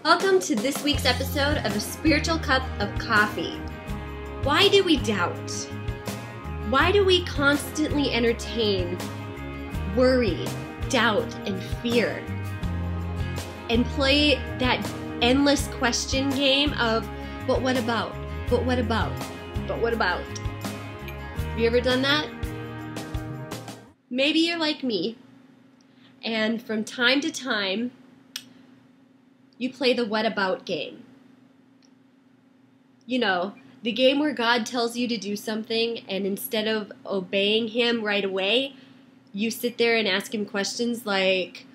Welcome to this week's episode of A Spiritual Cup of Coffee. Why do we doubt? Why do we constantly entertain worry, doubt, and fear? And play that endless question game of, but what about? But what about? But what about? Have you ever done that? Maybe you're like me, and from time to time, you play the what about game. You know, the game where God tells you to do something, and instead of obeying Him right away, you sit there and ask Him questions like,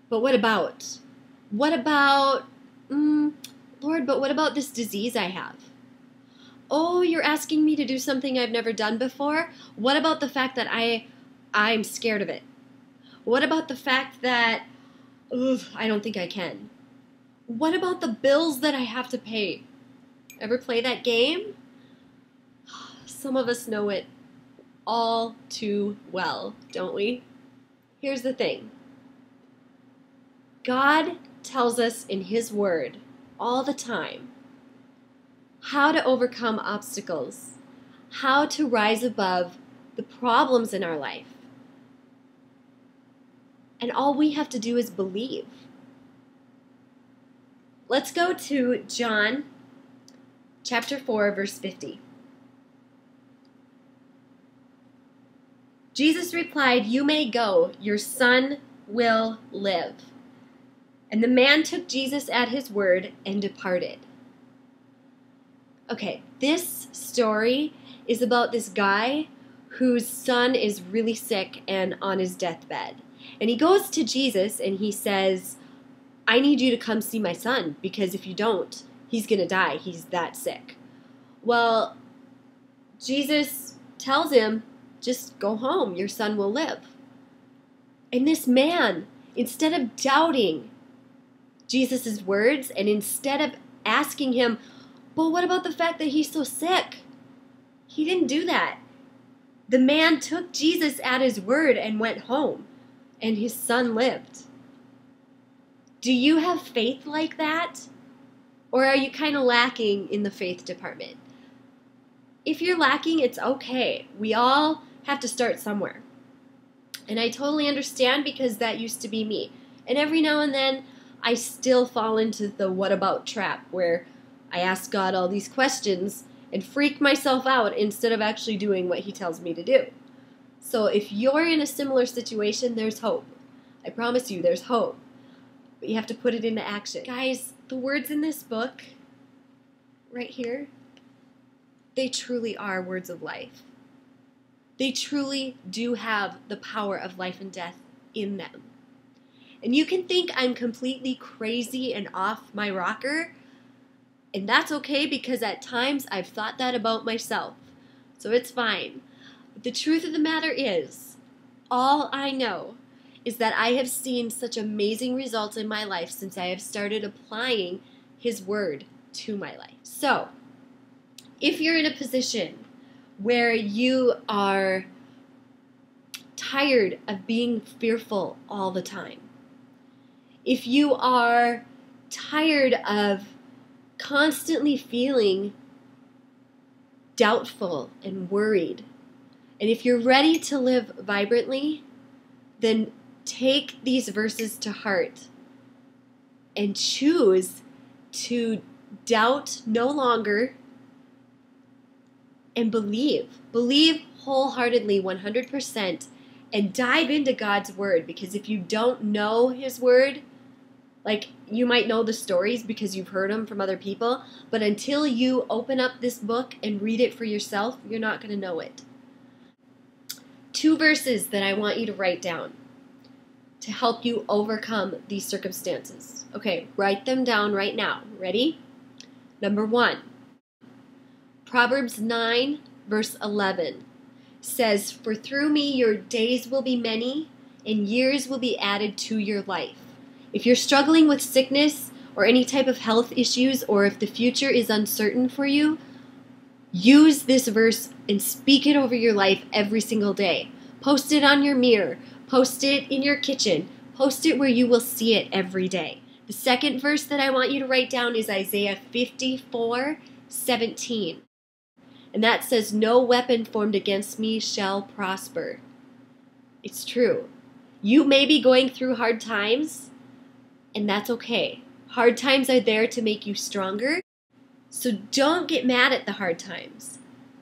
but what about? What about, Lord, but what about this disease I have? Oh, you're asking me to do something I've never done before? What about the fact that I'm scared of it? What about the fact that, I don't think I can? What about the bills that I have to pay? Ever play that game? Some of us know it all too well, don't we? Here's the thing. God tells us in His Word all the time how to overcome obstacles, how to rise above the problems in our life. And all we have to do is believe. Let's go to John chapter 4, verse 50. Jesus replied, "You may go, your son will live." And the man took Jesus at his word and departed. Okay, this story is about this guy whose son is really sick and on his deathbed. And he goes to Jesus and he says, I need you to come see my son, because if you don't, he's going to die. He's that sick. Well, Jesus tells him, just go home. Your son will live. And this man, instead of doubting Jesus' words, and instead of asking him, well, what about the fact that he's so sick? He didn't do that. The man took Jesus at his word and went home, and his son lived. Do you have faith like that? Or are you kind of lacking in the faith department? If you're lacking, it's okay. We all have to start somewhere. And I totally understand, because that used to be me. And every now and then, I still fall into the what about trap, where I ask God all these questions and freak myself out instead of actually doing what He tells me to do. So if you're in a similar situation, there's hope. I promise you, there's hope. But you have to put it into action. Guys, the words in this book, right here, they truly are words of life. They truly do have the power of life and death in them. And you can think I'm completely crazy and off my rocker, and that's okay, because at times I've thought that about myself. So it's fine. But the truth of the matter is, all I know is that I have seen such amazing results in my life since I have started applying His Word to my life. So, if you're in a position where you are tired of being fearful all the time, if you are tired of constantly feeling doubtful and worried, and if you're ready to live vibrantly, then take these verses to heart and choose to doubt no longer and believe. Believe wholeheartedly, 100%, and dive into God's Word, because if you don't know His Word, like, you might know the stories because you've heard them from other people, but until you open up this book and read it for yourself, you're not going to know it. 2 verses that I want you to write down to help you overcome these circumstances. Okay, write them down right now. Ready? Number 1, Proverbs 9, verse 11 says, "For through me your days will be many, and years will be added to your life." If you're struggling with sickness or any type of health issues, or if the future is uncertain for you, use this verse and speak it over your life every single day. Post it on your mirror. Post it in your kitchen. Post it where you will see it every day. The second verse that I want you to write down is Isaiah 54:17. And that says, "No weapon formed against me shall prosper." It's true. You may be going through hard times, and that's okay. Hard times are there to make you stronger. So don't get mad at the hard times.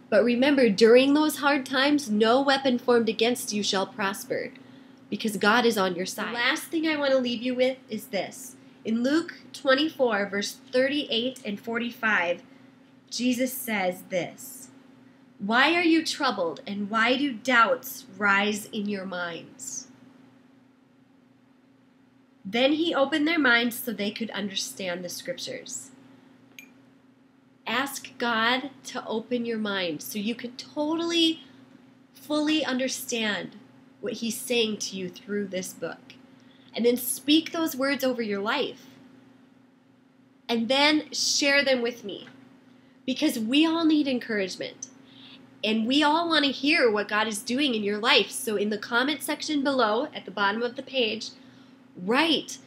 But remember, during those hard times, no weapon formed against you shall prosper, because God is on your side. The last thing I want to leave you with is this. In Luke 24, verse 38 and 45, Jesus says this, "Why are you troubled, and why do doubts rise in your minds?" Then he opened their minds so they could understand the scriptures. Ask God to open your mind so you can totally, fully understand what he's saying to you through this book. And then speak those words over your life. And then share them with me. Because we all need encouragement. And we all want to hear what God is doing in your life. So in the comment section below, at the bottom of the page, write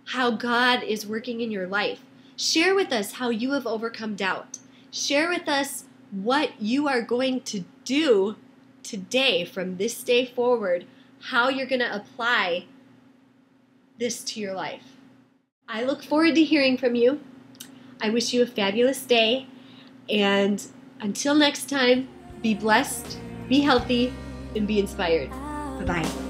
how God is working in your life. Share with us how you have overcome doubt. Share with us what you are going to do today from this day forward, how you're going to apply this to your life. I look forward to hearing from you. I wish you a fabulous day. And until next time, be blessed, be healthy, and be inspired. Bye-bye.